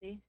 See?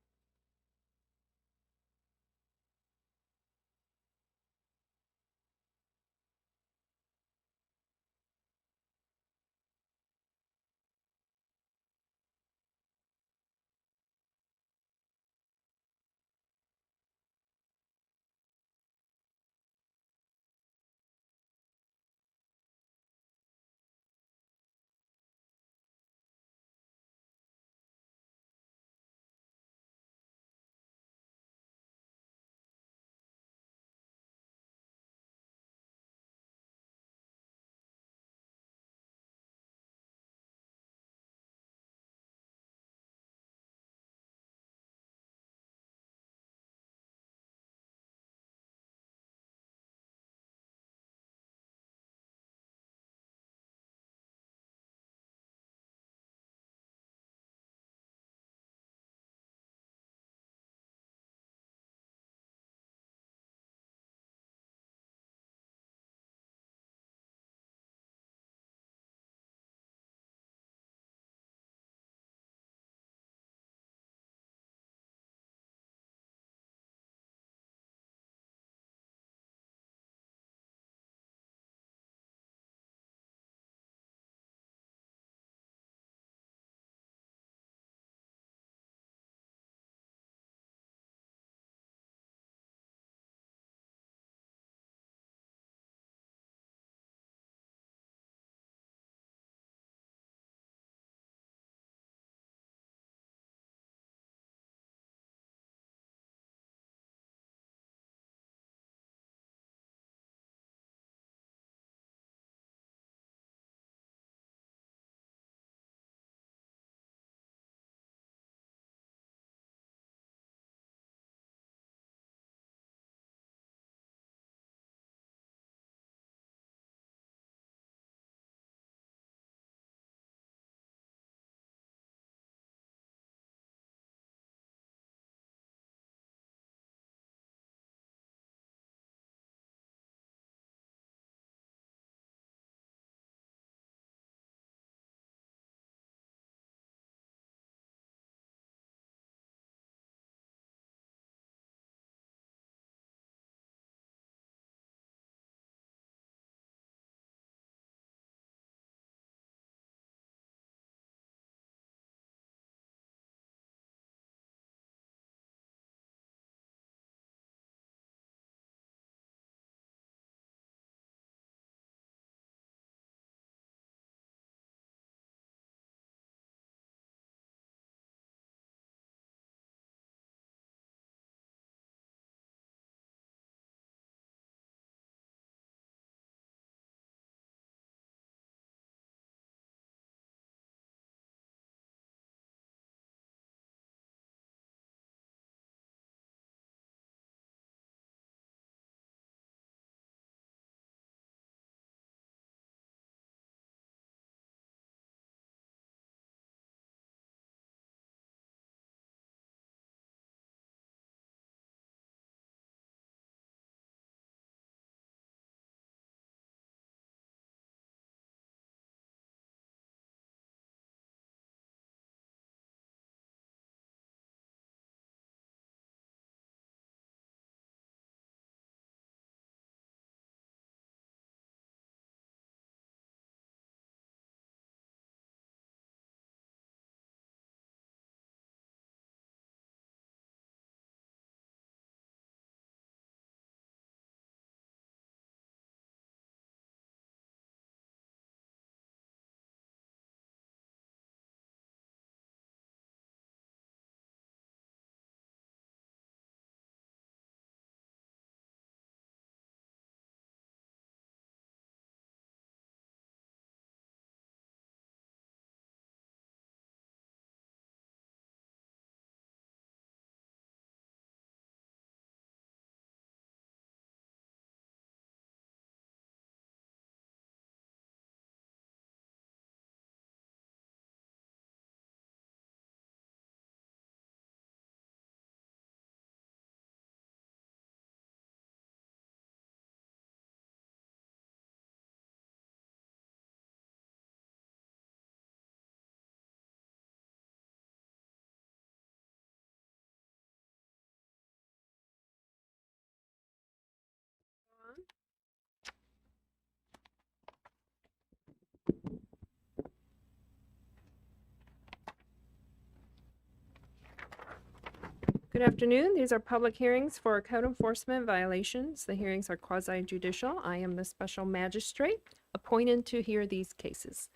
Good afternoon. These are public hearings for code enforcement violations. The hearings are quasi-judicial. I am the special magistrate appointed to hear these cases.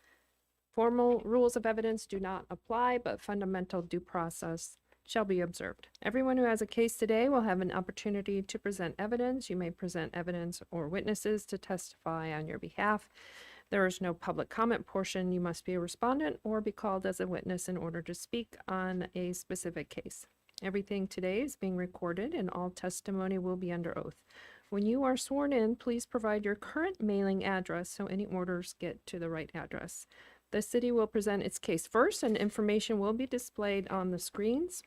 Formal rules of evidence do not apply, but fundamental due process shall be observed. Everyone who has a case today will have an opportunity to present evidence. You may present evidence or witnesses to testify on your behalf. There is no public comment portion. You must be a respondent or be called as a witness in order to speak on a specific case. Everything today is being recorded and all testimony will be under oath. When you are sworn in, please provide your current mailing address so any orders get to the right address. The city will present its case first and information will be displayed on the screens.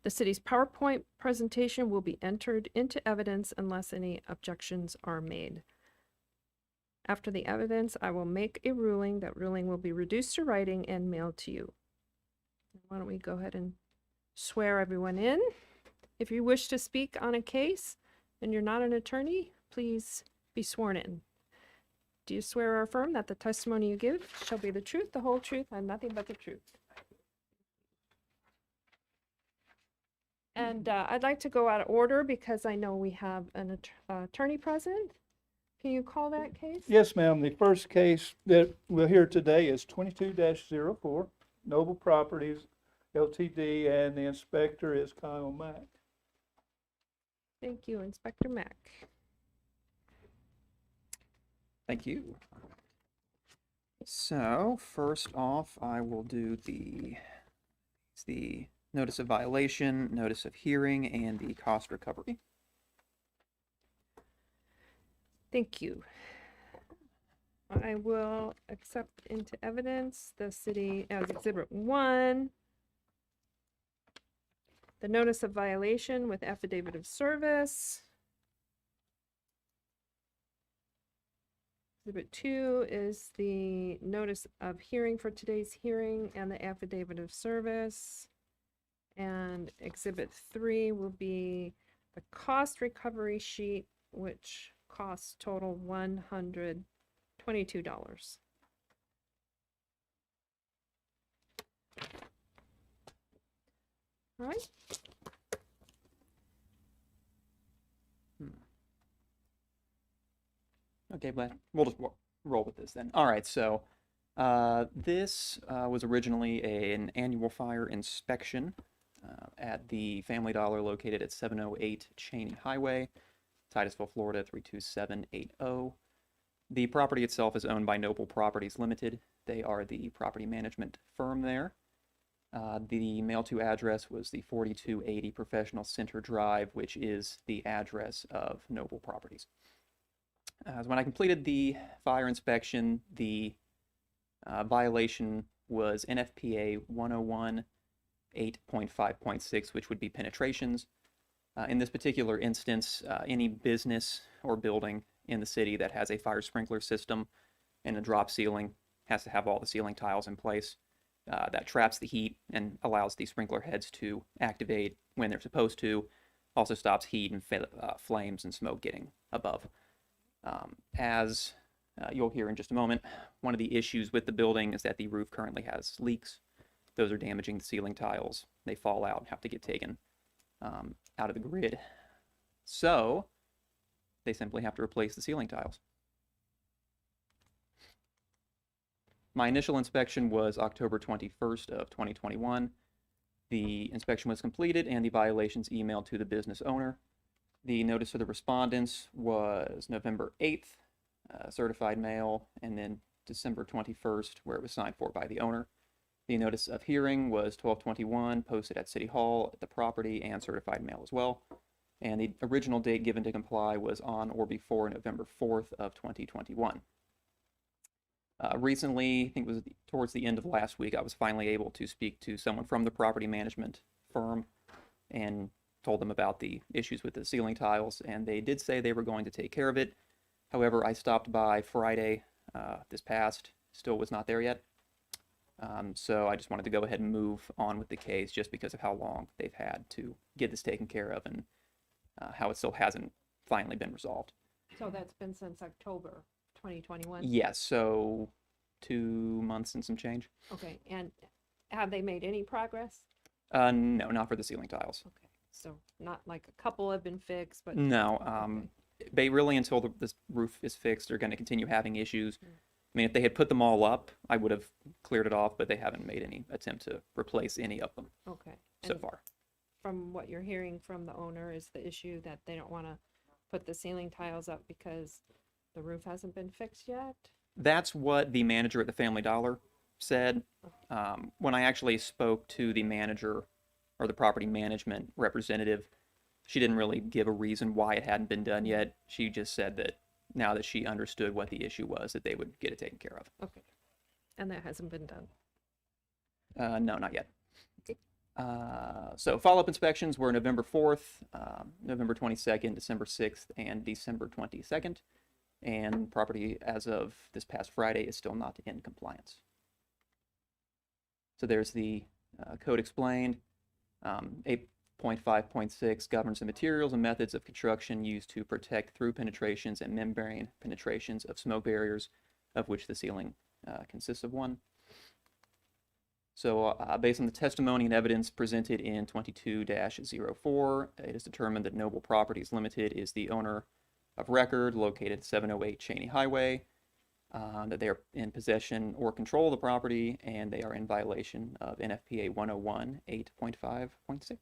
The city's PowerPoint presentation will be entered into evidence unless any objections are made. After the evidence, I will make a ruling. That ruling will be reduced to writing and mailed to you. Why don't we go ahead and swear everyone in. If you wish to speak on a case and you're not an attorney, please be sworn in. Do you swear or affirm that the testimony you give shall be the truth, the whole truth, and nothing but the truth? And I'd like to go out of order because I know we have an attorney present. Can you call that case? Yes, ma'am. The first case that we'll hear today is 22-04, Noble Properties Ltd, and the inspector is Kyle Mack. Thank you, Inspector Mack. Thank you. So first off, I will do the notice of violation, notice of hearing, and the cost recovery. Thank you. I will accept into evidence the city as Exhibit 1, the notice of violation with affidavit of service. Exhibit 2 is the notice of hearing for today's hearing and the affidavit of service. And Exhibit 3 will be the cost recovery sheet, which costs total $122. All right. Okay, but we'll just roll with this then. All right, so this was originally an annual fire inspection at the Family Dollar located at 708 Cheney Highway, Titusville, Florida 32780. The property itself is owned by Noble Properties Ltd. They are the property management firm there. The mail-to address was the 4280 Professional Center Drive, which is the address of Noble Properties. So when I completed the fire inspection, the violation was NFPA 101.8.5.6, which would be penetrations. In this particular instance, any business or building in the city that has a fire sprinkler system and a drop ceiling has to have all the ceiling tiles in place. That traps the heat and allows the sprinkler heads to activate when they're supposed to. Also stops heat and flames and smoke getting above. As you'll hear in just a moment, one of the issues with the building is that the roof currently has leaks. Those are damaging the ceiling tiles. They fall out and have to get taken out of the grid. So they simply have to replace the ceiling tiles. My initial inspection was October 21st of 2021. The inspection was completed and the violations emailed to the business owner. The notice of the respondents was November 8th, certified mail, and then December 21st, where it was signed for by the owner. The notice of hearing was 12/21, posted at City Hall, at the property, and certified mail as well. And the original date given to comply was on or before November 4th of 2021. Recently, I think it was towards the end of last week, I was finally able to speak to someone from the property management firm and told them about the issues with the ceiling tiles, and they did say they were going to take care of it. However, I stopped by Friday this past, still was not there yet. So I just wanted to go ahead and move on with the case just because of how long they've had to get this taken care of and how it still hasn't finally been resolved. So that's been since October 2021? Yes, so 2 months and some change. Okay, and have they made any progress? No, not for the ceiling tiles. Okay, so not like a couple have been fixed, but No, okay. they really, until this roof is fixed, they're going to continue having issues. Mm. I mean, if they had put them all up, I would have cleared it off, but they haven't made any attempt to replace any of them Okay. so And far. from what you're hearing from the owner is the issue that they don't want to put the ceiling tiles up because the roof hasn't been fixed yet? That's what the manager at the Family Dollar said. When I actually spoke to the manager or the property management representative, she didn't really give a reason why it hadn't been done yet. She just said that now that she understood what the issue was, that they would get it taken care of. Okay. And that hasn't been done? No, not yet. Okay. So follow-up inspections were November 4th, November 22nd, December 6th, and December 22nd. And property as of this past Friday is still not in compliance. So there's the code explained. 8.5.6 governs the materials and methods of construction used to protect through penetrations and membrane penetrations of smoke barriers, of which the ceiling consists of one. So based on the testimony and evidence presented in 22-04, it is determined that Noble Properties Ltd. Is the owner of record located at 708 Cheney Highway, that they are in possession or control of the property, and they are in violation of NFPA 101 8.5.6.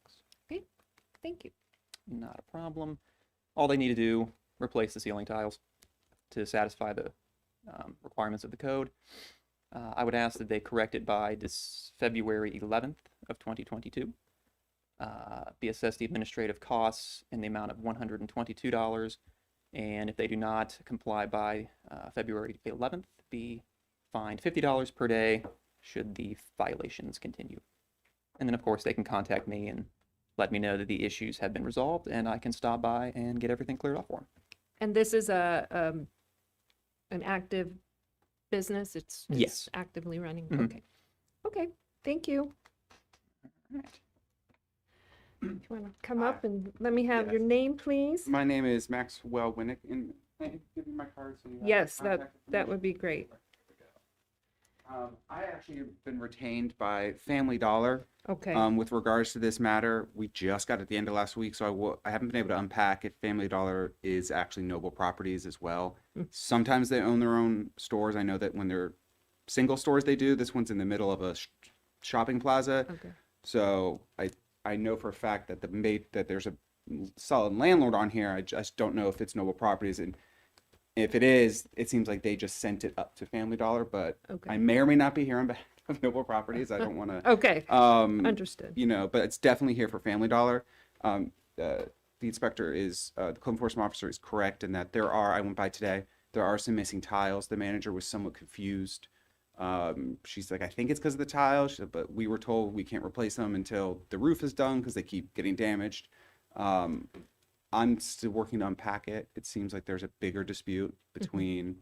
Okay, thank you. Not a problem. All they need to do, replace the ceiling tiles to satisfy the requirements of the code. I would ask that they correct it by this February 11th of 2022. Be assessed the administrative costs in the amount of $122. And if they do not comply by February 11th, be fined $50 per day should the violations continue. And then, of course, they can contact me and let me know that the issues have been resolved, and I can stop by and get everything cleared off for them. And this is an active business? It's Yes. actively running? Mhm. Okay. Okay, thank you. All right. You want to come up and let me have your Yes. name, please? My name is Maxwell Winnick, and can I give you my card so you have my Yes, contact that would information? be great. I actually have been retained by Family Dollar Okay, with regards to this matter. We just got at the end of last week, so I haven't been able to unpack if Family Dollar is actually Noble Properties as well. Sometimes they own their own stores. I know that when they're single stores, they do. This one's in the middle of a shopping plaza. okay, So I know for a fact that that there's a solid landlord on here. I just don't know if it's Noble Properties, and if it is, it seems like they just sent it up to Family Dollar. But okay. I may or may not be here on behalf of Noble Properties. I don't want to, Okay, understood. you know, but it's definitely here for Family Dollar. The inspector is the code enforcement officer is correct in that there are. I went by today. There are some missing tiles. The manager was somewhat confused. She's like, I think it's because of the tiles, but we were told we can't replace them until the roof is done because they keep getting damaged. I'm still working to unpack it. It seems like there's a bigger dispute between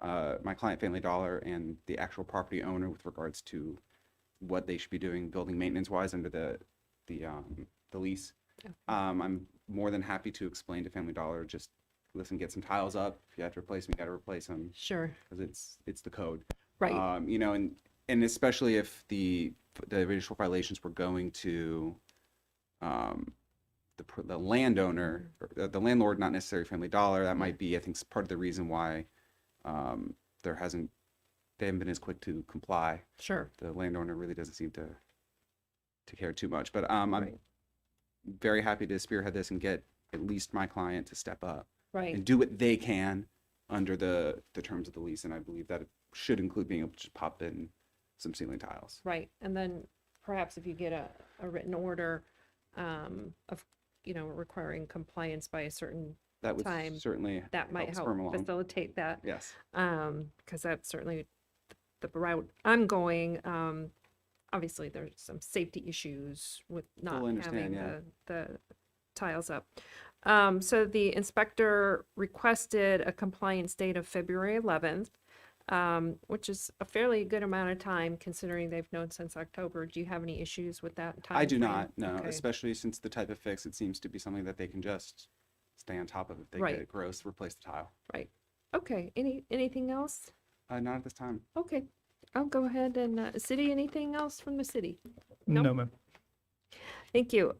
my client Family Dollar and the actual property owner with regards to what they should be doing building maintenance wise under the lease. Okay. I'm more than happy to explain to Family Dollar, just listen, get some tiles up. If you have to replace them, you got to replace them Sure, because it's the code. right, You know, and especially if the initial violations were going to the landowner, or the landlord, not necessarily Family Dollar. That might be, I think, part of the reason why they haven't been as quick to comply. sure, The landowner really doesn't seem to care too much. But I'm Right. very happy to spearhead this and get at least my client to step up right. and do what they can under the terms of the lease. And I believe that it should include being able to just pop in some ceiling tiles. Right, and then perhaps if you get a written order of, requiring compliance by a certain, That would time, certainly that might help help spur 'em along. facilitate that. Yes. Because that's certainly the route I'm going. Obviously, there's some safety issues with not Fully understand, having the tiles up. So the inspector requested a compliance date of February 11th, which is a fairly good amount of time considering they've known since October. Do you have any issues with that time? I do frame? not, no, Okay. especially since the type of fix, it seems to be something that they can just stay on top of. If they Right. get it gross, replace the tile. Right. Okay. Anything else? Not at this time. Okay. I'll go ahead and, city, anything else from the city? Nope. No, ma'am. Thank you.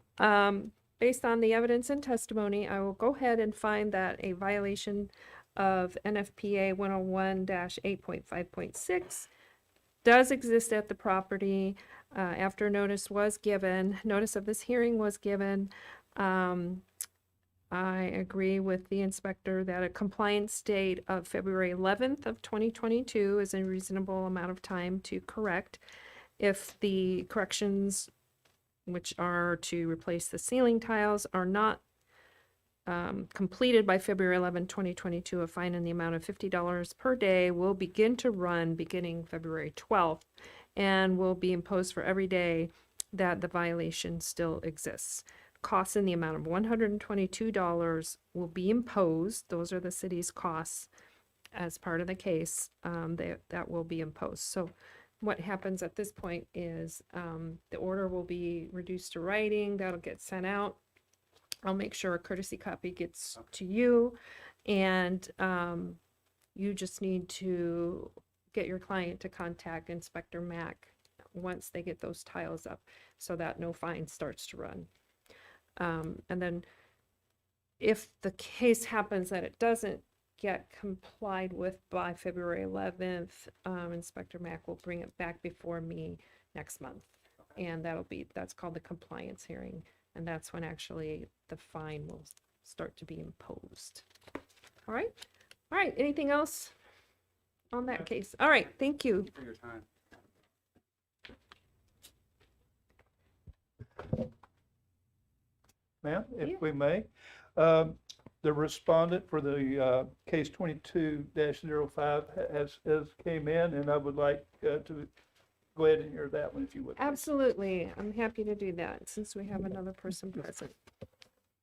Based on the evidence and testimony, I will go ahead and find that a violation of NFPA 101-8.5.6 does exist at the property after notice was given. Notice of this hearing was given. I agree with the inspector that a compliance date of February 11th of 2022 is a reasonable amount of time to correct. If the corrections, which are to replace the ceiling tiles, are not completed by February 11, 2022, a fine in the amount of $50 per day will begin to run beginning February 12th and will be imposed for every day that the violation still exists. Costs in the amount of $122 will be imposed. Those are the city's costs as part of the case that will be imposed. So what happens at this point is the order will be reduced to writing. That'll get sent out. I'll make sure a courtesy copy gets to you, and you just need to get your client to contact Inspector Mack once they get those tiles up so that no fine starts to run. And then if the case happens that it doesn't get complied with by February 11th, Inspector Mack will bring it back before me next month. And that's called the compliance hearing. And that's when actually the fine will start to be imposed. All right. All right. Anything else on that case? All right. Thank you. For your time. Ma'am, Yeah. if we may. The respondent for the case 22-05 has came in, and I would like to go ahead and hear that one if you would. please. Absolutely. I'm happy to do that since we have another person present.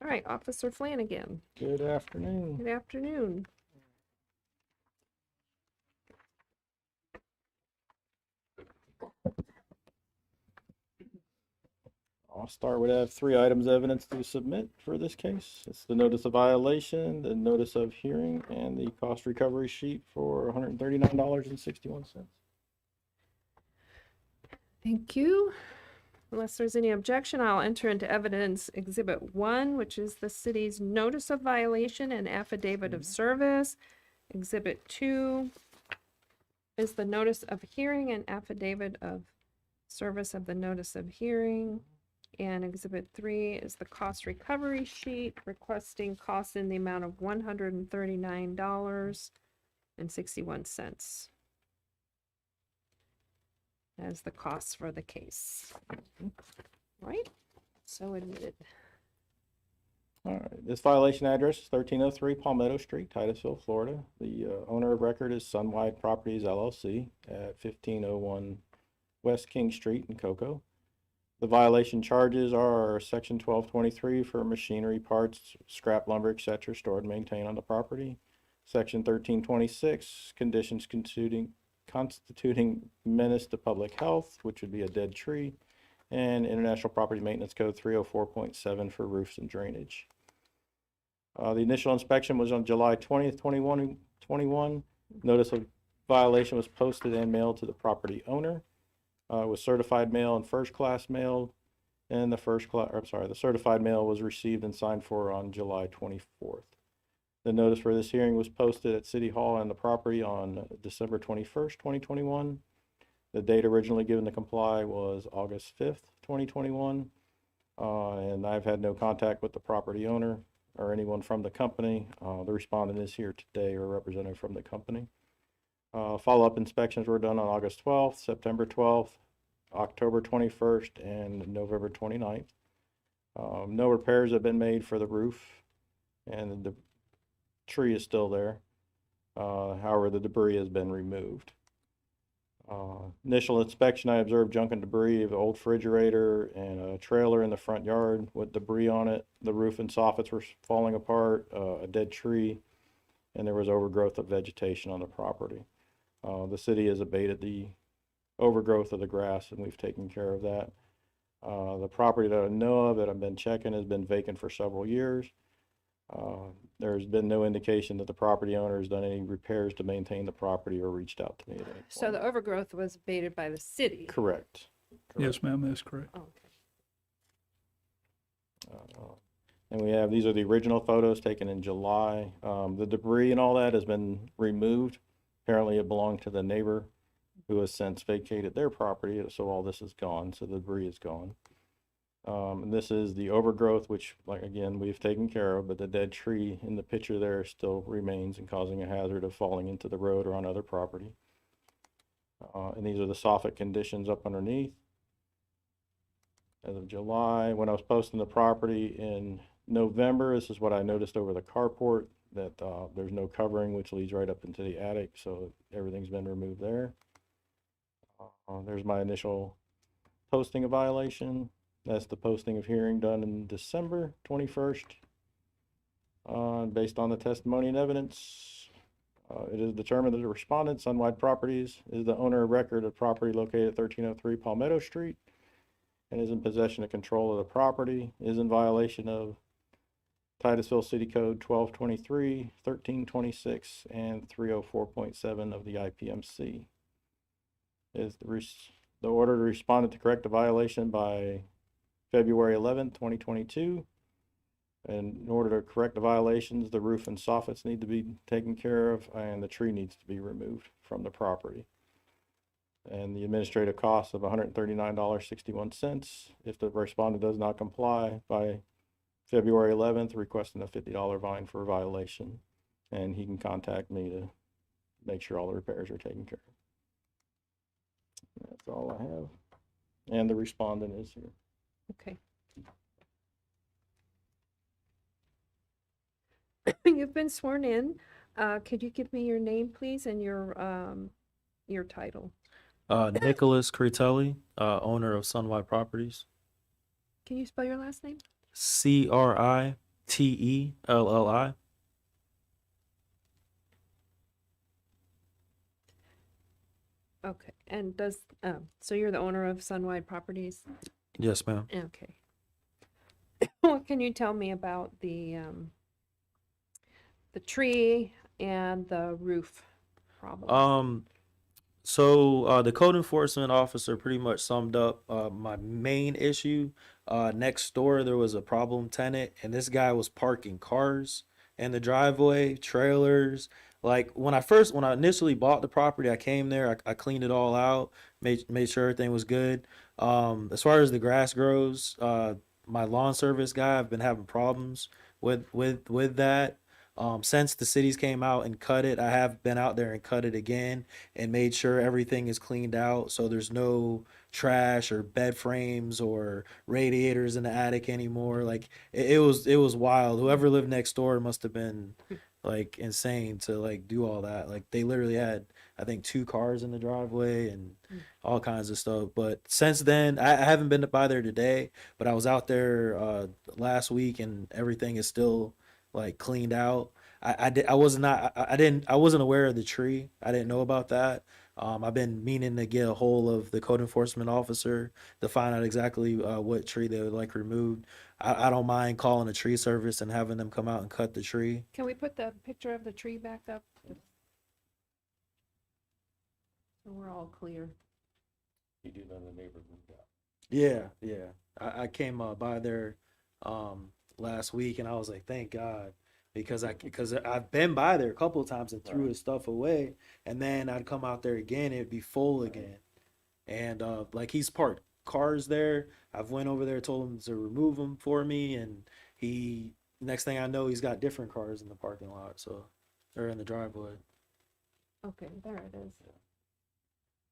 All right. Officer Flanagan. Good afternoon. Good afternoon. I'll start with, I have 3 items of evidence to submit for this case. It's the notice of violation, the notice of hearing, and the cost recovery sheet for $139.61. Thank you. Unless there's any objection, I'll enter into evidence Exhibit 1, which is the city's notice of violation and affidavit of service. Exhibit 2 is the notice of hearing and affidavit of service of the notice of hearing. And Exhibit 3 is the cost recovery sheet requesting costs in the amount of $139.61. As the costs for the case. Right? So admitted. All right, this violation address is 1303 Palmetto Street, Titusville, Florida. The owner of record is Sunwide Properties LLC at 1501 West King Street in Cocoa. The violation charges are Section 1223 for machinery, parts, scrap lumber, etc. stored and maintained on the property. Section 1326, conditions constituting menace to public health, which would be a dead tree, and International Property Maintenance Code 304.7 for roofs and drainage. The initial inspection was on July 20th, 2021. Notice of violation was posted and mailed to the property owner. It was certified mail and first class mail, and the certified mail was received and signed for on July 24th. The notice for this hearing was posted at City Hall and the property on December 21st, 2021. The date originally given to comply was August 5th, 2021. And I've had no contact with the property owner or anyone from the company. The respondent is here today, or a representative from the company. Follow-up inspections were done on August 12th, September 12th, October 21st, and November 29th. No repairs have been made for the roof, and the tree is still there. However, the debris has been removed. Initial inspection, I observed junk and debris of an old refrigerator and a trailer in the front yard with debris on it. The roof and soffits were falling apart, a dead tree, and there was overgrowth of vegetation on the property. The city has abated the overgrowth of the grass, and we've taken care of that. The property that I know of that I've been checking has been vacant for several years. There's been no indication that the property owner has done any repairs to maintain the property or reached out to me at any point. So the overgrowth was abated by the city. Correct. Yes, ma'am, that's correct. Oh, okay. And we have, these are the original photos taken in July. The debris and all that has been removed. Apparently it belonged to the neighbor who has since vacated their property, so all this is gone, so the debris is gone. And this is the overgrowth, which, like, again, we've taken care of, but the dead tree in the picture there still remains and causing a hazard of falling into the road or on other property. And these are the soffit conditions up underneath. As of July, when I was posting the property in November, this is what I noticed over the carport, that there's no covering, which leads right up into the attic, so everything's been removed there. There's my initial posting of violation. That's the posting of hearing done in December 21st. Based on the testimony and evidence, it is determined that the respondent, Sunwide Properties, is the owner of record of property located at 1303 Palmetto Street and is in possession of control of the property, is in violation of Titusville City Code 1223, 1326, and 304.7 of the IPMC. Is the order to respondent to correct the violation by February 11th, 2022. And in order to correct the violations, the roof and soffits need to be taken care of, and the tree needs to be removed from the property. And the administrative cost of $139.61 if the respondent does not comply by February 11th, requesting a $50 fine for a violation. And he can contact me to make sure all the repairs are taken care of. That's all I have. And the respondent is here. Okay. You've been sworn in. Could you give me your name, please, and your title? Nicholas Cretelli, owner of Sunwide Properties. Can you spell your last name? Crittelli. Okay. And so you're the owner of Sunwide Properties? Yes, ma'am. Okay. What can you tell me about the tree and the roof problem? So the code enforcement officer pretty much summed up my main issue. Next door there was a problem tenant, and this guy was parking cars in the driveway, trailers. Like when I initially bought the property, I came there, I cleaned it all out, made sure everything was good. As far as the grass grows, my lawn service guy, I've been having problems with that. Since the cities came out and cut it, I have been out there and cut it again and made sure everything is cleaned out, so there's no trash or bed frames or radiators in the attic anymore. Like it was wild. Whoever lived next door must have been like insane to like do all that. Like they literally had, I think, 2 cars in the driveway and all kinds of stuff. But since then, I haven't been by there today, but I was out there last week and everything is still like cleaned out. I wasn't aware of the tree. I didn't know about that. I've been meaning to get a hold of the code enforcement officer to find out exactly what tree they would like removed. I don't mind calling a tree service and having them come out and cut the tree. Can we put the picture of the tree back up? So we're all clear. You do know the neighbor moved out. Yeah. I came by there last week and I was like, thank God, because I've been by there a couple of times and threw his stuff away, and then I'd come out there again, it'd be full again. And like he's parked cars there. I've went over there, told him to remove them for me, and next thing I know, he's got different cars in the parking lot, so they're in the driveway. Okay, there it is.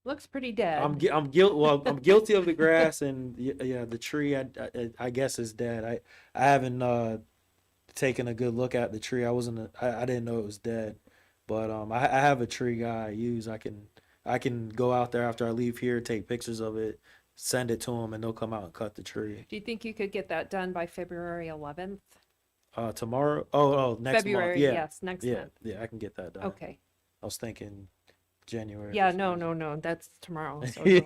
Looks pretty dead. I'm guilty of the grass, and yeah, the tree I guess is dead. I haven't taken a good look at the tree. I didn't know it was dead, but I have a tree guy I use. I can go out there after I leave here, take pictures of it, send it to them, and they'll come out and cut the tree. Do you think you could get that done by February 11th? Tomorrow? Oh, next February, month. Yeah, yes, next month. Yeah, I can get that done. Okay. I was thinking January. Yeah, no, that's tomorrow. So no,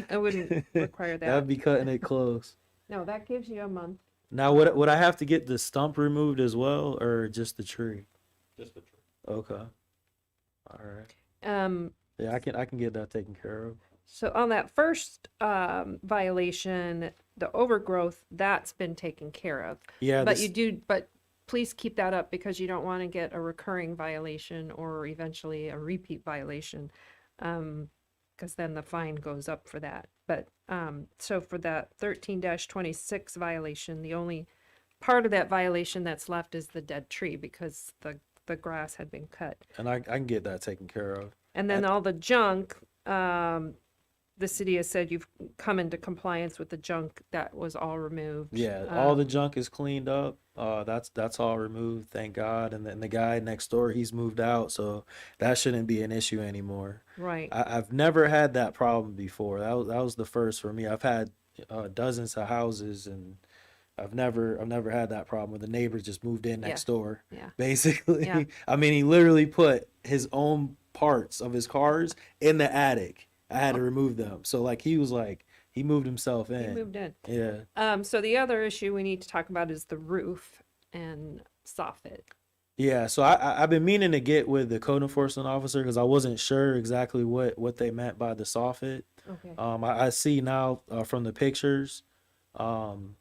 I wouldn't require that. That'd be cutting it close. No, that gives you a month. Now, would I have to get the stump removed as well, or just the tree? Just the tree. Okay. All right. Yeah, I can get that taken care of. So on that first violation, the overgrowth, that's been taken care of. Yeah, But this, but please keep that up because you don't want to get a recurring violation or eventually a repeat violation. Because then the fine goes up for that. But, so for that 13-26 violation, the only part of that violation that's left is the dead tree because the grass had been cut. and I can get that taken care of. And then all the junk, the city has said you've come into compliance with the junk that was all removed. Yeah, all the junk is cleaned up. That's all removed, thank God. And then the guy next door, he's moved out, so that shouldn't be an issue anymore. Right. I've never had that problem before. That was the first for me. I've had dozens of houses, and I've never had that problem where the neighbor just moved in next door. Yeah. Basically, Yeah. I mean, he literally put his own parts of his cars in the attic. I had to remove them. So like he moved himself He in. moved in. Yeah. So the other issue we need to talk about is the roof and soffit. Yeah, so I've been meaning to get with the code enforcement officer because I wasn't sure exactly what they meant by the soffit. Okay. I see now from the pictures, and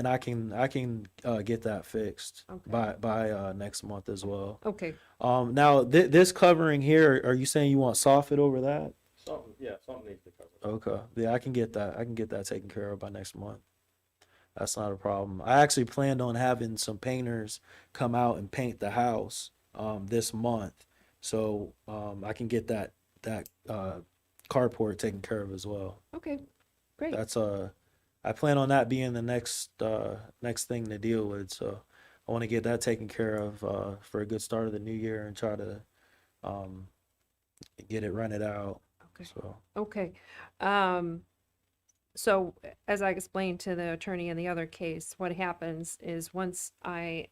I can get that fixed Okay. by next month as well. Okay. Now this covering here, are you saying you want soffit over that? Something needs to cover. Okay, yeah, I can get that. I can get that taken care of by next month. That's not a problem. I actually planned on having some painters come out and paint the house this month, so I can get that carport taken care of as well. Okay. Great. That's I plan on that being the next thing to deal with. So I want to get that taken care of for a good start of the new year and try to get it rented out. Okay. So Okay. So as I explained to the attorney in the other case, what happens is once I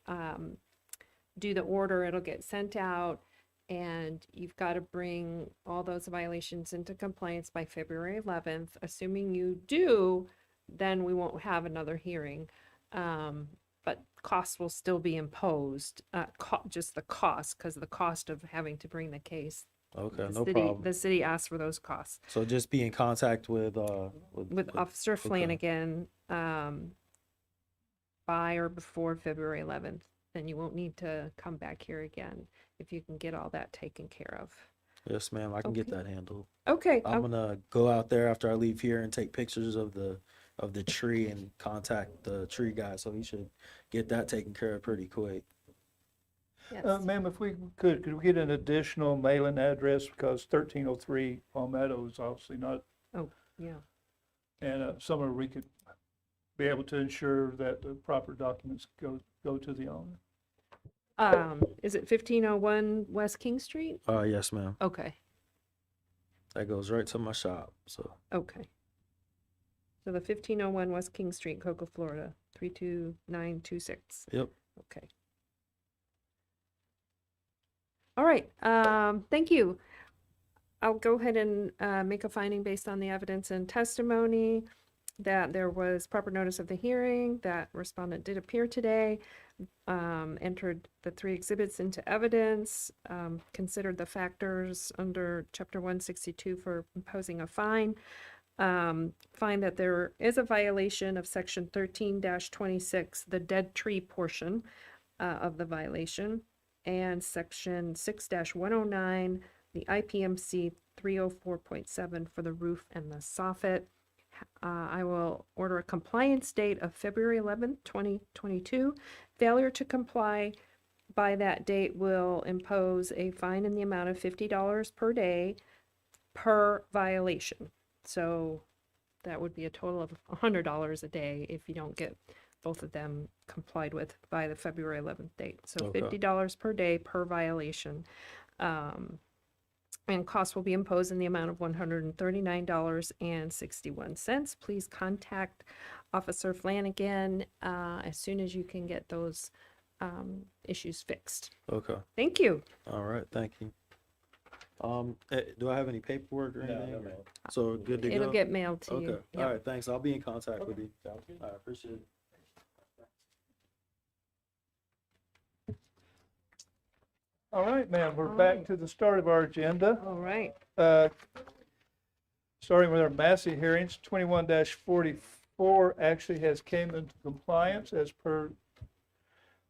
do the order, it'll get sent out and you've got to bring all those violations into compliance by February 11th. Assuming you do, then we won't have another hearing. But costs will still be imposed, just the cost, because the cost of having to bring the case. okay, The no city- problem. The city asked for those costs. So just be in contact with Officer okay. Flanagan, by or before February 11th, then you won't need to come back here again if you can get all that taken care of. Yes, ma'am. I can get Okay. that handled. Okay. I'm gonna go out there after I leave here and take pictures of the tree and contact the tree guy, so he should get that taken care of pretty quick. Yes. Ma'am, if we could we get an additional mailing address because 1303 Palmetto is obviously not, Oh, yeah. and somewhere we could be able to ensure that the proper documents go to the owner. Is it 1501 West King Street? Yes, ma'am. Okay. That goes right to my shop. So Okay. So the 1501 West King Street, Cocoa, Florida, 32926. yep. Okay. All right, thank you. I'll go ahead and make a finding based on the evidence and testimony that there was proper notice of the hearing, that respondent did appear today, entered the 3 exhibits into evidence, considered the factors under Chapter 162 for imposing a fine, find that there is a violation of Section 13-26, the dead tree portion of the violation, and Section 6-109, the IPMC 304.7 for the roof and the soffit. I will order a compliance date of February 11th, 2022. Failure to comply by that date will impose a fine in the amount of $50 per day per violation. So that would be a total of $100 a day if you don't get both of them complied with by the February 11th date. So Okay. $50 per day per violation. And costs will be imposed in the amount of $139.61. Please contact Officer Flanagan as soon as you can get those issues fixed. Okay. Thank you. All right. Thank you. Do I have any paperwork or anything? no, or- no. So good to It'll go. get mailed to Okay. you. All Yep. right. Thanks. I'll be in contact with you. Sounds good. I appreciate it. All right, ma'am, we're All back right. to the start of our agenda. All right. starting with our Massey hearings, 21-44 actually has came into compliance as per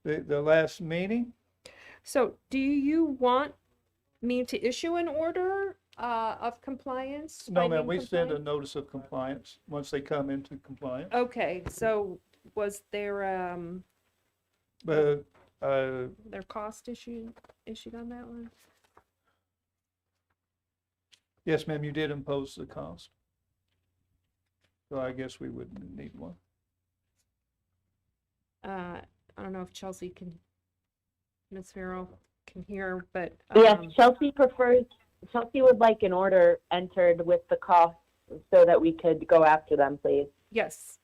the last meeting. So do you want me to issue an order of compliance? No, ma'am, finding we send a compliance? notice of compliance once they come into compliance. Okay, so was there But, their cost issued on that one? yes, ma'am, you did impose the cost. So I guess we would need one. I don't know if Chelsea can, Ms. Farrell can hear, but Yes, Chelsea would like an order entered with the cost so that we could go after them, please. yes,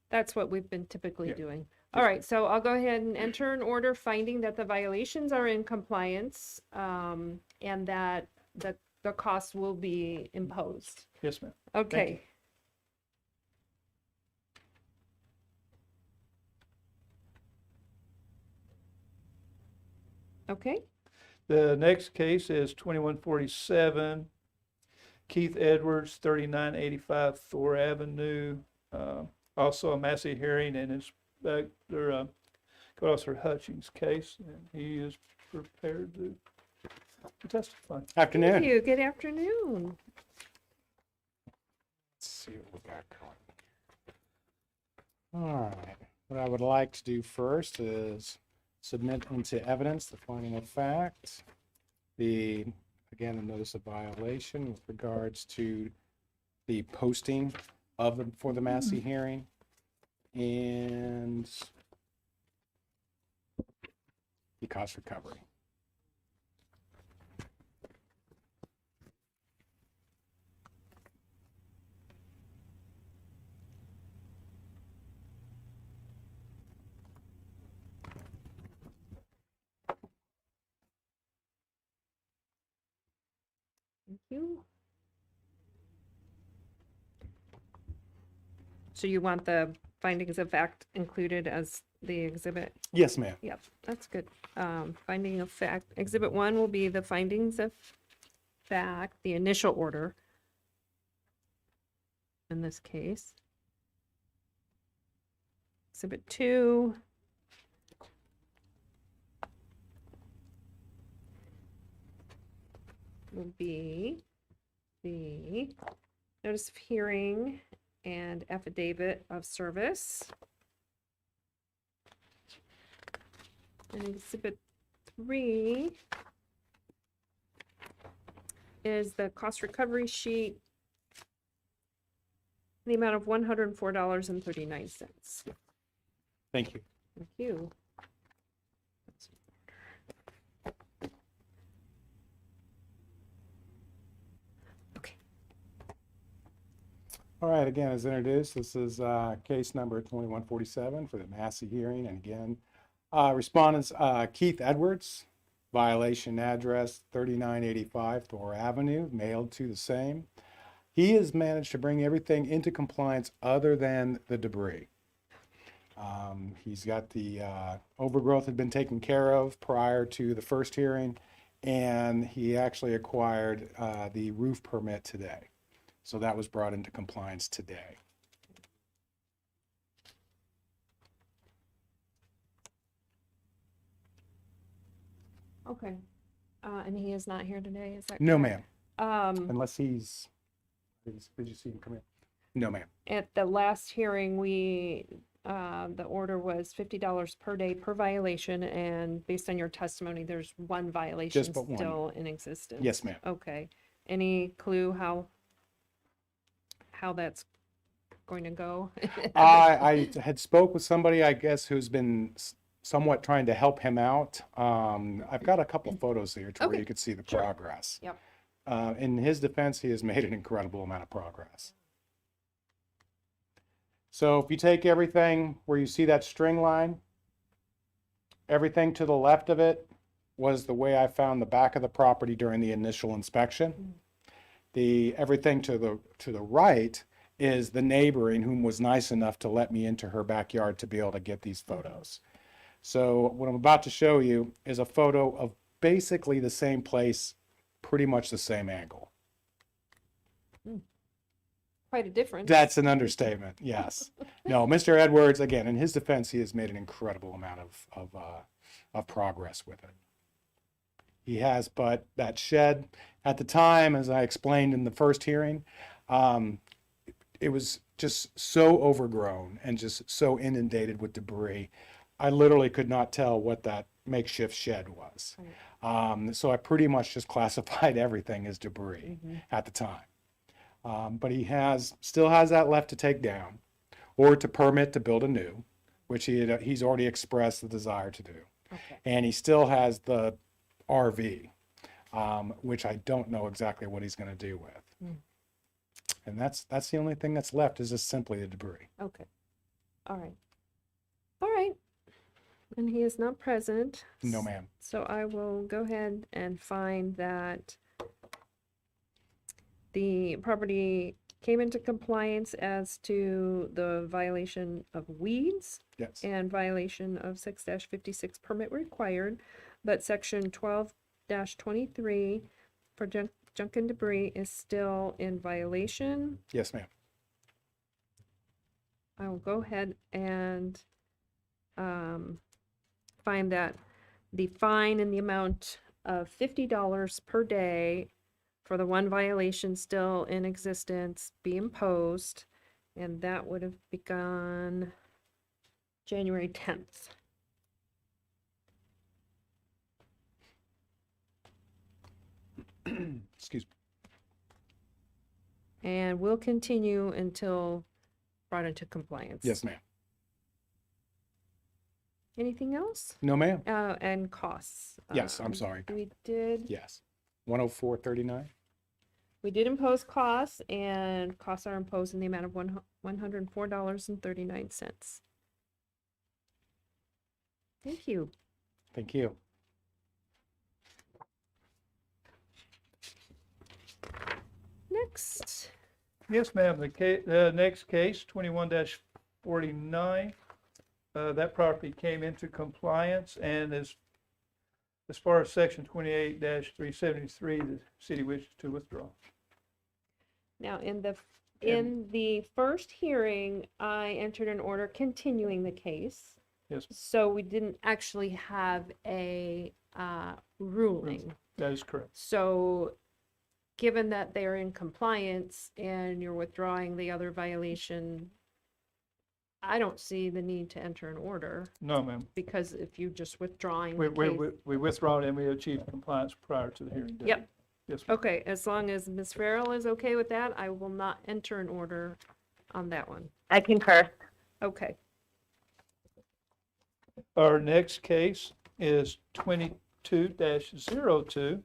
that's what we've been typically Yeah. doing. All right, so I'll go ahead and enter an order finding that the violations are in compliance, and that the cost will be imposed. Yes, ma'am. Okay. Okay, The next case is 2147 Keith Edwards, 3985 Thor Avenue. Also a Massey hearing, and Inspector Code Officer Hutchings' case, and he is prepared to testify. thank Afternoon. you. Good afternoon. Let's see what we got going. All right, what I would like to do first is submit into evidence the finding of fact, again, the notice of violation with regards to the posting for the Massey hearing, and the cost recovery. Thank you. So you want the findings of fact included as the exhibit? Yes, ma'am. Yep, that's good. Finding of fact, exhibit 1 will be the findings of fact, the initial order in this case. Exhibit 2. Will be the notice of hearing and affidavit of service. And exhibit 3 is the cost recovery sheet, in the amount of $104.39. Thank you. Thank you. Okay. All right, again, as introduced, this is case number 2147 for the Massey hearing. And again, respondents Keith Edwards, violation address 3985 Thor Avenue, mailed to the same. He has managed to bring everything into compliance other than the debris. He's got the overgrowth had been taken care of prior to the first hearing, and he actually acquired the roof permit today. So that was brought into compliance today. Okay. And he is not here today, is that No, correct? ma'am, unless did you see him come in? No, ma'am. At the last hearing, the order was $50 per day per violation, and based on your testimony, there's one violation but one. still in existence. Yes, ma'am. Okay. Any clue how that's going to go? I had spoke with somebody, I guess, who's been somewhat trying to help him out. I've got a couple photos here to where Okay, you could see the sure. progress. Yep. In his defense, he has made an incredible amount of progress. So if you take everything where you see that string line, everything to the left of it was the way I found the back of the property during the initial inspection. Everything to the right is the neighboring whom was nice enough to let me into her backyard to be able to get these photos. So what I'm about to show you is a photo of basically the same place, pretty much the same angle. Quite a difference. That's an understatement. Yes. No, Mr. Edwards, again, in his defense, he has made an incredible amount of progress with it. He has, but that shed at the time, as I explained in the first hearing, it was just so overgrown and just so inundated with debris. I literally could not tell what that makeshift shed was. So I pretty much just classified everything as debris at the time. But he still has that left to take down or to permit to build a new, which he's already expressed the desire to do. Okay. And he still has the RV, which I don't know exactly what he's going to do with. And that's the only thing that's left is just simply the debris. Okay. All right. All right. And he is not present. No, ma'am. So I will go ahead and find that the property came into compliance as to the violation of weeds Yes. and violation of 6-56 permit required, but section 12-23 for junk and debris is still in violation. Yes, ma'am. I will go ahead and find that the fine in the amount of $50 per day for the one violation still in existence be imposed, and that would have begun January 10th. Excuse me. And will continue until brought into compliance. Yes, ma'am. Anything else? No, ma'am. And costs. Yes, I'm sorry. We did. Yes. 104.39. We did impose costs, and costs are imposed in the amount of $104.39. Thank you. Thank you. Next. Yes, ma'am. Next case, 21-49. That property came into compliance, and as far as section 28-373, the city wishes to withdraw. Now, in the first hearing, I entered an order continuing the case. Yes, So we didn't actually have a ruling. that is correct. So given that they're in compliance and you're withdrawing the other violation, I don't see the need to enter an order, No, ma'am. because if you're just withdrawing We, the we, case. we we withdraw it and we achieve compliance prior to the hearing date. Yep. Yes, ma'am. Okay, as long as Ms. Farrell is okay with that, I will not enter an order on that one. I concur. Okay. Our next case is 22-02,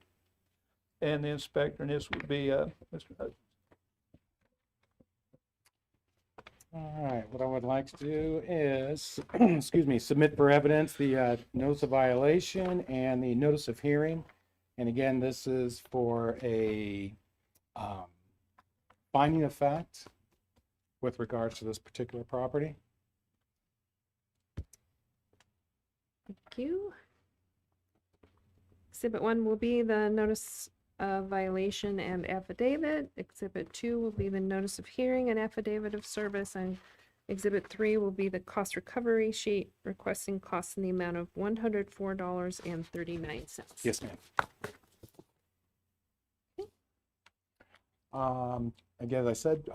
and the inspector, and this would be Mr. Hudson. All right, what I would like to do is, excuse me, submit for evidence the notice of violation and the notice of hearing. And again, this is for a finding of fact with regards to this particular property. Thank you. Exhibit 1 will be the notice of violation and affidavit. Exhibit 2 will be the notice of hearing and affidavit of service. And Exhibit 3 will be the cost recovery sheet requesting costs in the amount of $104.39. Yes, ma'am. Again, as I said,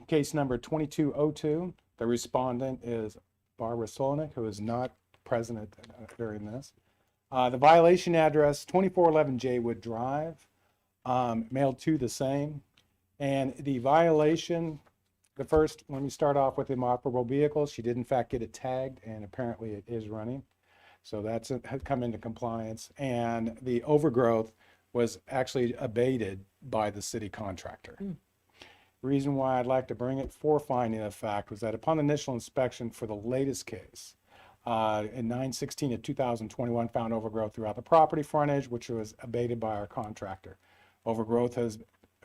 case number 2202, the respondent is Barbara Solnick, who is not present during this. The violation address, 2411 Jaywood Drive, mailed to the same. And the violation, when we start off with inoperable vehicles, she did in fact get it tagged, and apparently it is running. So that's has come into compliance. And the overgrowth was actually abated by the city contractor. Reason why I'd like to bring it for finding of fact was that upon initial inspection for the latest case, in 9/16 of 2021, found overgrowth throughout the property frontage, which was abated by our contractor. Overgrowth has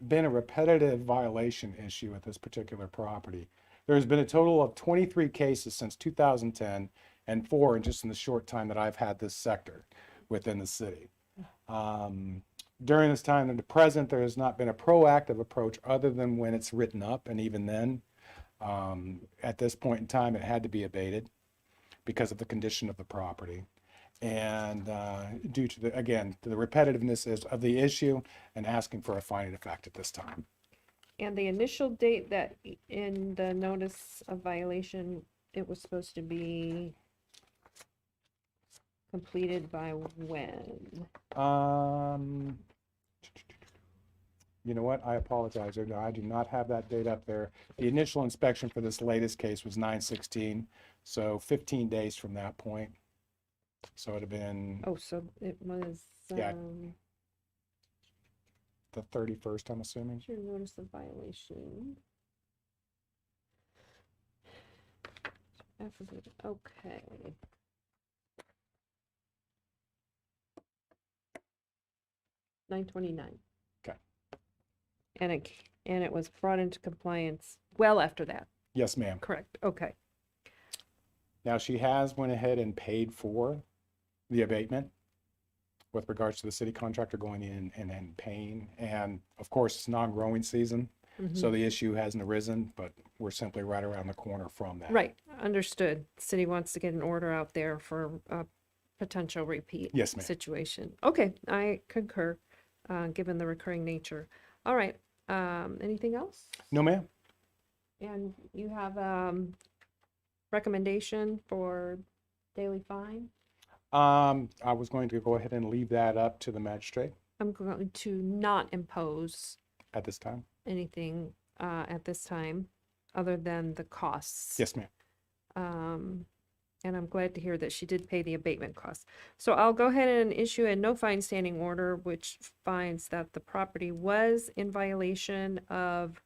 been a repetitive violation issue at this particular property. There has been a total of 23 cases since 2010 and 4 in just in the short time that I've had this sector within the city. During this time, in the present, there has not been a proactive approach other than when it's written up, and even then, at this point in time, it had to be abated because of the condition of the property. And due to the, again, to the repetitiveness of the issue and asking for a finding of fact at this time. And the initial date that in the notice of violation, it was supposed to be completed by when? You know what? I apologize. I do not have that date up there. The initial inspection for this latest case was 9/16, so 15 days from that point. So it'd have been Oh, so it was, Yeah. the 31st, I'm assuming. your notice of violation. Affidavit, okay. $9/29. Okay. And it was brought into compliance well after that, Yes, ma'am. correct? Okay. Now, she has went ahead and paid for the abatement with regards to the city contractor going in and then paying. And of course, it's non-growing season, so the issue hasn't arisen, but we're simply right around the corner from that. Right, understood. City wants to get an order out there for a potential repeat Yes, ma'am. situation. Okay, I concur, given the recurring nature. All right, anything else? No, ma'am. And you have recommendation for daily fine? I was going to go ahead and leave that up to the magistrate I'm going to not impose at this time. anything at this time, other than the costs. Yes, ma'am. And I'm glad to hear that she did pay the abatement costs. So I'll go ahead and issue a no fine standing order, which finds that the property was in violation of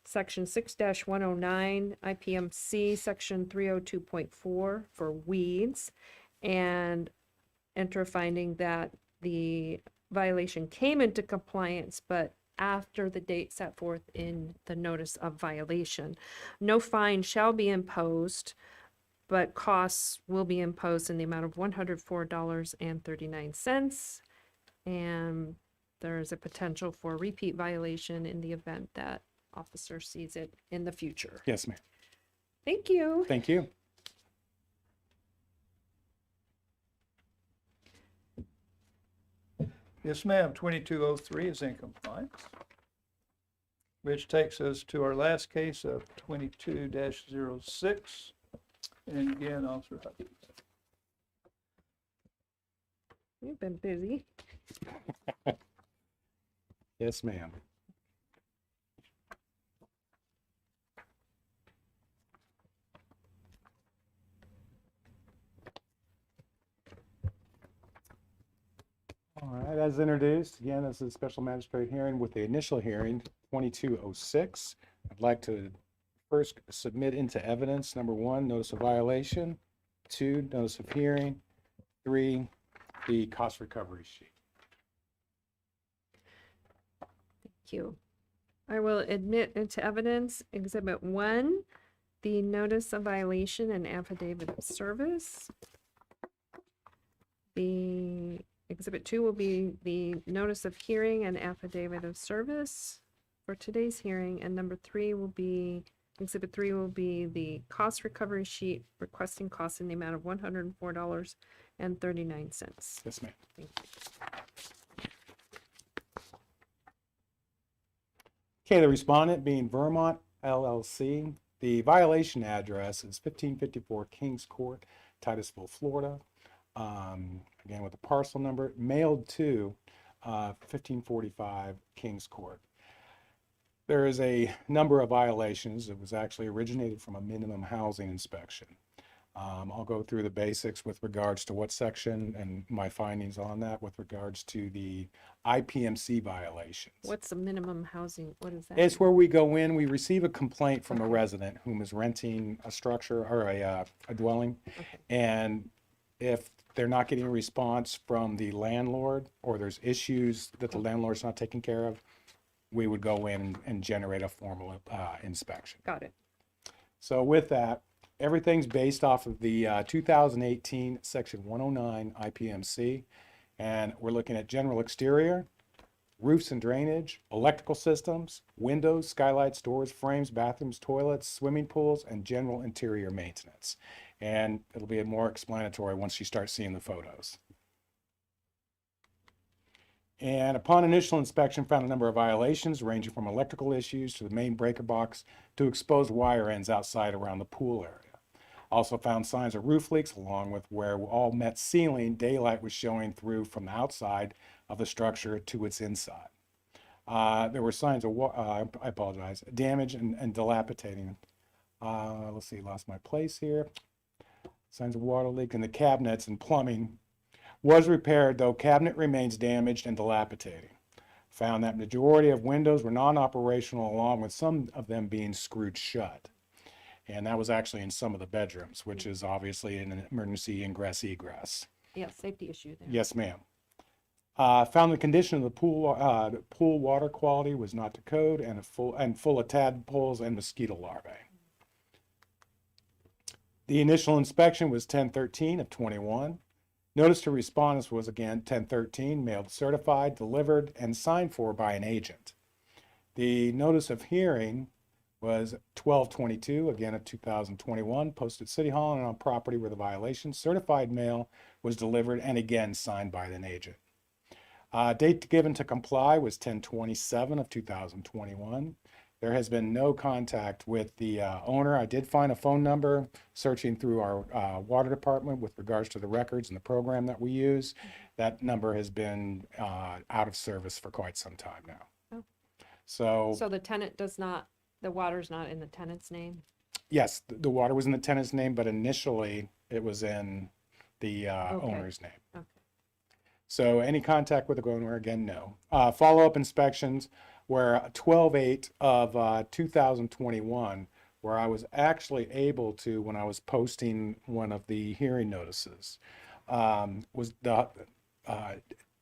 Section 6-109 IPMC, Section 302.4 for weeds, and enter a finding that the violation came into compliance, but after the date set forth in the notice of violation. No fine shall be imposed, but costs will be imposed in the amount of $104.39. And there is a potential for repeat violation in the event that officer sees it in the future. Yes, ma'am. Thank you. Thank you. Yes, ma'am, 2203 is in compliance, which takes us to our last case of 22-06. And again, Officer Hutchins. You've been busy. Yes, ma'am. All right, as introduced, again, this is a special magistrate hearing with the initial hearing, 2206. I'd like to first submit into evidence, number one, notice of violation, two, notice of hearing, three, the cost recovery sheet. Thank you. I will admit into evidence Exhibit 1, the notice of violation and affidavit of service. The Exhibit 2 will be the notice of hearing and affidavit of service for today's hearing, and number 3 will be, Exhibit 3 will be the cost recovery sheet requesting costs in the amount of $104.39. Yes, ma'am. Thank you. Okay, the respondent being Vermont LLC. The violation address is 1554 Kings Court, Titusville, Florida. Again, with the parcel number, mailed to 1545 Kings Court. There is a number of violations. It was actually originated from a minimum housing inspection. I'll go through the basics with regards to what section and my findings on that with regards to the IPMC violations. What's the minimum housing? What is that? It's where we go in, we receive a complaint from a resident whom is renting a structure or a dwelling. Okay. And if they're not getting a response from the landlord, or there's issues that the landlord's not taking care of, we would go in and generate a formal inspection. Got it. So with that, everything's based off of the 2018 Section 109 IPMC. And we're looking at general exterior, roofs and drainage, electrical systems, windows, skylights, doors, frames, bathrooms, toilets, swimming pools, and general interior maintenance. And it'll be more explanatory once you start seeing the photos. And upon initial inspection, found a number of violations ranging from electrical issues to the main breaker box to exposed wire ends outside around the pool area. Also found signs of roof leaks along with where all met ceiling, daylight was showing through from the outside of the structure to its inside. There were signs of, damage and dilapidating. Let's see, lost my place here. Signs of water leak in the cabinets and plumbing was repaired, though cabinet remains damaged and dilapidating. Found that majority of windows were non-operational, along with some of them being screwed shut. And that was actually in some of the bedrooms, which is obviously an emergency ingress egress. Yeah, safety issue there. Yes, ma'am. Found the condition of the pool water quality was not to code and full of tadpoles and mosquito larvae. The initial inspection was 10/13 of 21. Notice to respondents was again 10/13, mailed certified, delivered, and signed for by an agent. The notice of hearing was 12/22, again of 2021, posted City Hall and on property where the violation. Certified mail was delivered and again signed by an agent. Date given to comply was 10/27 of 2021. There has been no contact with the owner. I did find a phone number searching through our water department with regards to the records and the program that we use. That number has been out of service for quite some time now. Oh. So the tenant does not, the water's not in the tenant's name? yes, the water was in the tenant's name, but initially it was in the Okay. owner's name. Okay. So any contact with the owner, again, no. Follow-up inspections were 12/8 of 2021, where I was actually able to, when I was posting one of the hearing notices, was the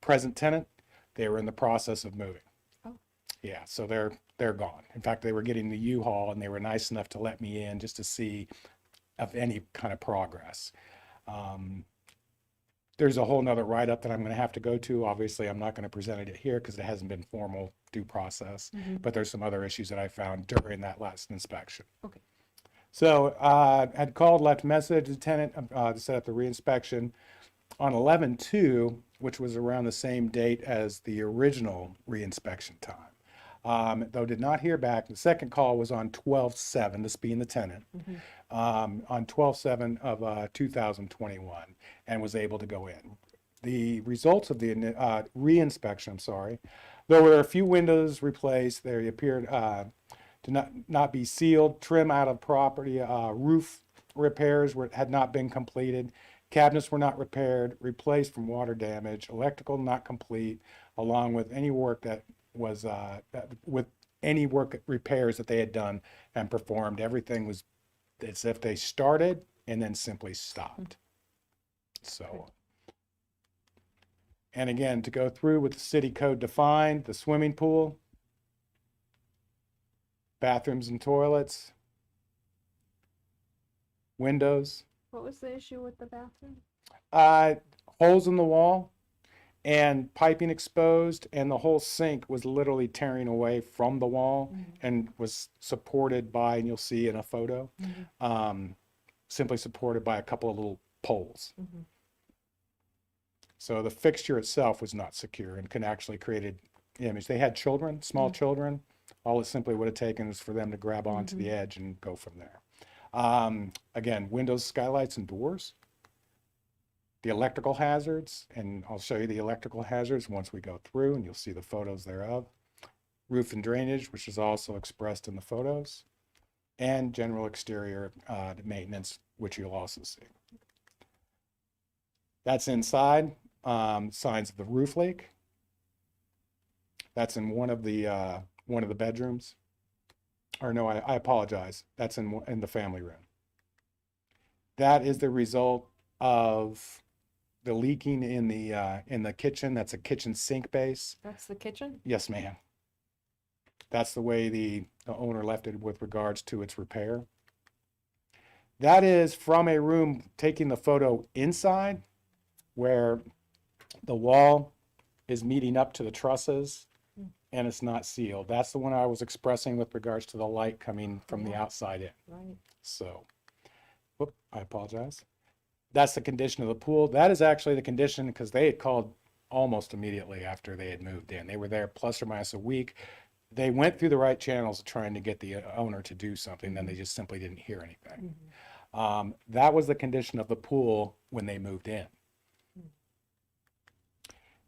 present tenant, they were in the process of moving. Oh. Yeah, so they're gone. In fact, they were getting the U-Haul and they were nice enough to let me in just to see of any kind of progress. There's a whole nother write-up that I'm going to have to go to. Obviously, I'm not going to present it here because it hasn't been formal due process, but there's some other issues that I found during that last inspection. Okay. So had called, left message to the tenant to set up the reinspection on 11/2, which was around the same date as the original reinspection time. Though did not hear back. The second call was on 12/7, this being the tenant, on 12/7 of 2021, and was able to go in. The results of the reinspection, though there were a few windows replaced, they appeared to not be sealed, trim out of property, roof repairs had not been completed, cabinets were not repaired, replaced from water damage, electrical not complete, along with any work that was repairs that they had done and performed. Everything was as if they started and then simply stopped. So, and again, to go through with the city code defined, the swimming pool, bathrooms and toilets, windows, What was the issue with the bathroom? holes in the wall and piping exposed, and the whole sink was literally tearing away from the wall and was supported by, and you'll see in a photo, simply supported by a couple of little poles. So the fixture itself was not secure and can actually create an image. They had children, small children. All it simply would have taken is for them to grab onto the edge and go from there. Again, windows, skylights, and doors. The electrical hazards, and I'll show you the electrical hazards once we go through, and you'll see the photos thereof. Roof and drainage, which is also expressed in the photos, and general exterior maintenance, which you'll also see. That's inside. Signs of the roof leak. That's in one of the bedrooms. Or no, I apologize. That's in the family room. That is the result of the leaking in the kitchen. That's a kitchen sink base. That's the kitchen? Yes, ma'am. That's the way the owner left it with regards to its repair. That is from a room, taking the photo inside, where the wall is meeting up to the trusses and it's not sealed. That's the one I was expressing with regards to the light coming from the outside in. Right. So, whoop, I apologize. That's the condition of the pool. That is actually the condition because they had called almost immediately after they had moved in. They were there plus or minus a week. They went through the right channels trying to get the owner to do something, then they just simply didn't hear anything. That was the condition of the pool when they moved in.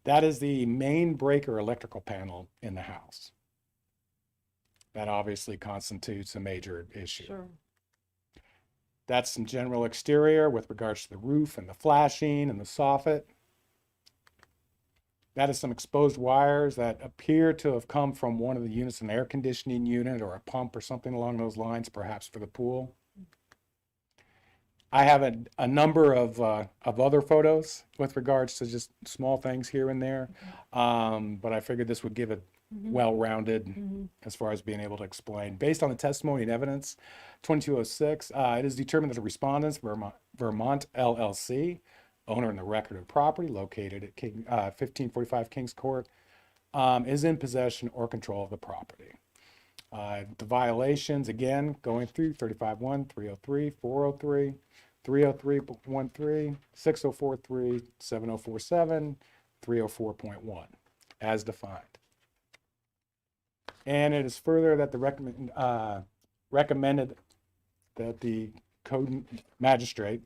That is the main breaker electrical panel in the house. That obviously constitutes a major issue. Sure. That's some general exterior with regards to the roof and the flashing and the soffit. That is some exposed wires that appear to have come from one of the units, an air conditioning unit or a pump or something along those lines, perhaps for the pool. I have a number of other photos with regards to just small things here and there, but I figured this would give it well-rounded as far as being able to explain. Based on the testimony and evidence, 2206, it is determined that the respondents, Vermont LLC, owner in the record of property located at 1545 Kings Court, is in possession or control of the property. The violations, again, going through 35-1, 303, 403, 303.13, 6043, 7047, 304.1, as defined. And it is further that the recommended that the code magistrate,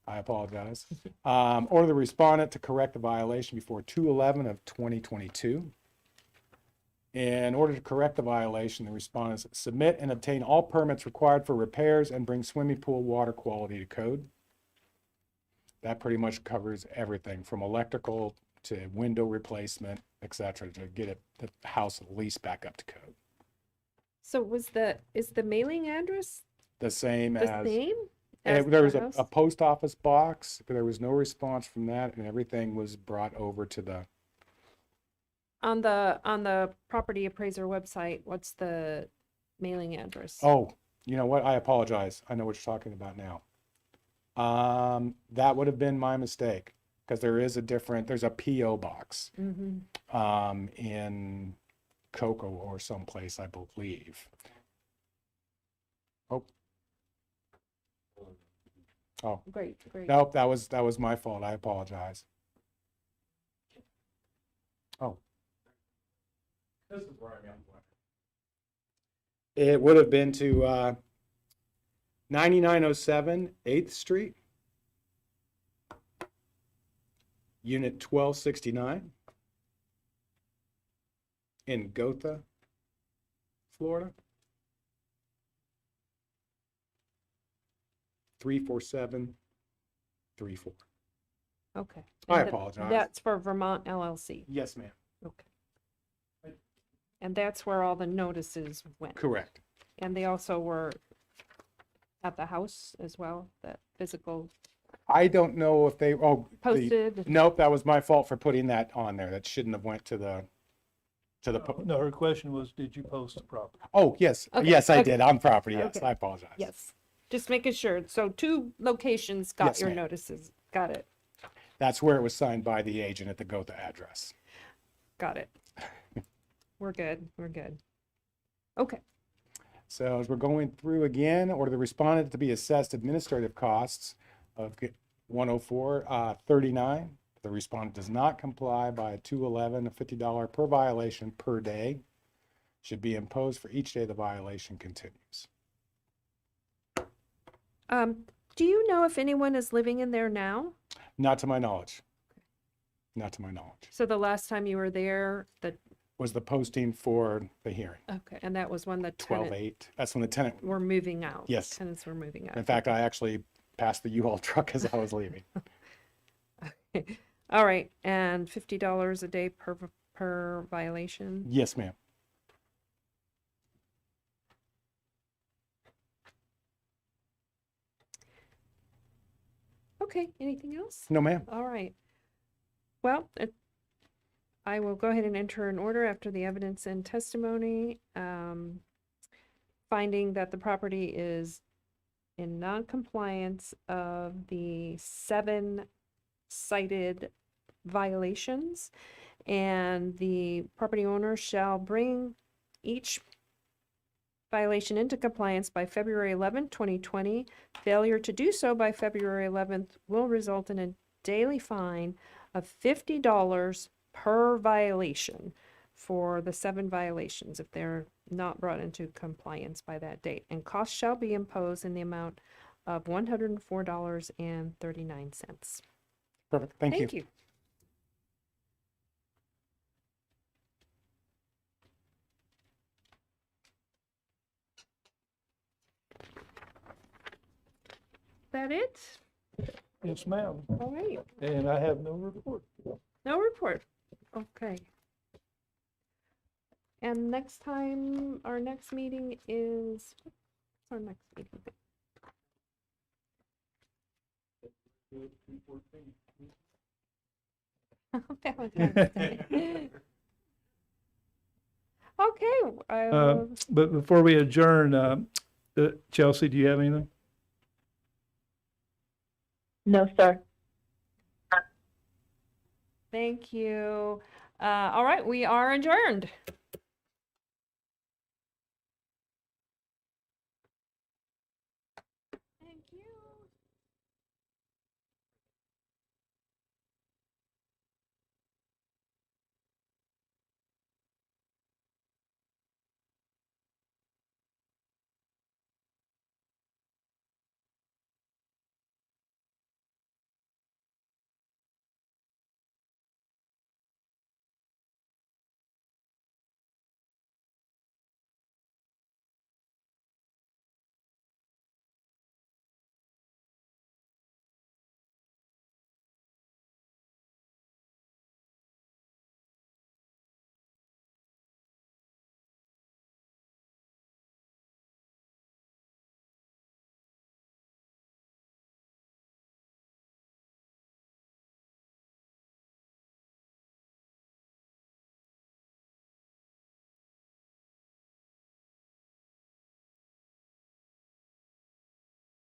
I apologize, order the respondent to correct the violation before 2/11 of 2022. In order to correct the violation, the respondents submit and obtain all permits required for repairs and bring swimming pool water quality to code. That pretty much covers everything from electrical to window replacement, etc., to get the house at least back up to code. So is the mailing address The same the as same as there was the a house? post office box, but there was no response from that, and everything was brought over to the On the property appraiser website, what's the mailing address? Oh, you know what? I apologize. I know what you're talking about now. That would have been my mistake because there's a PO box in Cocoa or someplace, I believe. Oh, Great. nope, that was my fault. I apologize. Oh. This is where I am. It would have been to 9907 8th Street, Unit 1269 in Gotha, Florida. 34734. Okay. I And apologize. That's for Vermont LLC. Yes, ma'am. Okay. And that's where all the notices went. Correct. And they also were at the house as well, that physical I don't know if they, posted. nope, that was my fault for putting that on there. That shouldn't have went to the, No, her question was, did you post the property? oh, yes. Okay, Yes, I okay. did. On property, yes. Okay. I apologize. Yes, just making sure. So 2 locations got Yes, your ma'am. notices. Got it. That's where it was signed by the agent at the Gotha address. Got it. We're good. Okay. So as we're going through again, order the respondent to be assessed administrative costs of 104.39. The respondent does not comply by 2/11, a $50 per violation per day should be imposed for each day the violation continues. Do you know if anyone is living in there now? Not to my knowledge. Not to my knowledge. So the last time you were there, Was the posting for the hearing, okay, and that was when the 12/8. That's when the tenant, were moving out. Yes. Tenants were moving out. in fact, I actually passed the U-Haul truck as I was leaving. All right, and $50 a day per violation. Yes, ma'am. Okay, anything else? No, ma'am. All right. Well, I will go ahead and enter an order after the evidence and testimony, finding that the property is in non-compliance of the 7 cited violations And the property owner shall bring each violation into compliance by February 11th, 2020. Failure to do so by February 11th will result in a daily fine of $50 per violation for the 7 violations if they're not brought into compliance by that date. And costs shall be imposed in the amount of $104.39. Perfect, thank you. Thank you. That it? Yes, ma'am. All right. And I have no report. No report. Okay. And next time, our next meeting is, what's our next meeting? Valentine's Day. Okay, I will, But before we adjourn, Chelsea, do you have anything? No, sir. thank you. All right, we are adjourned.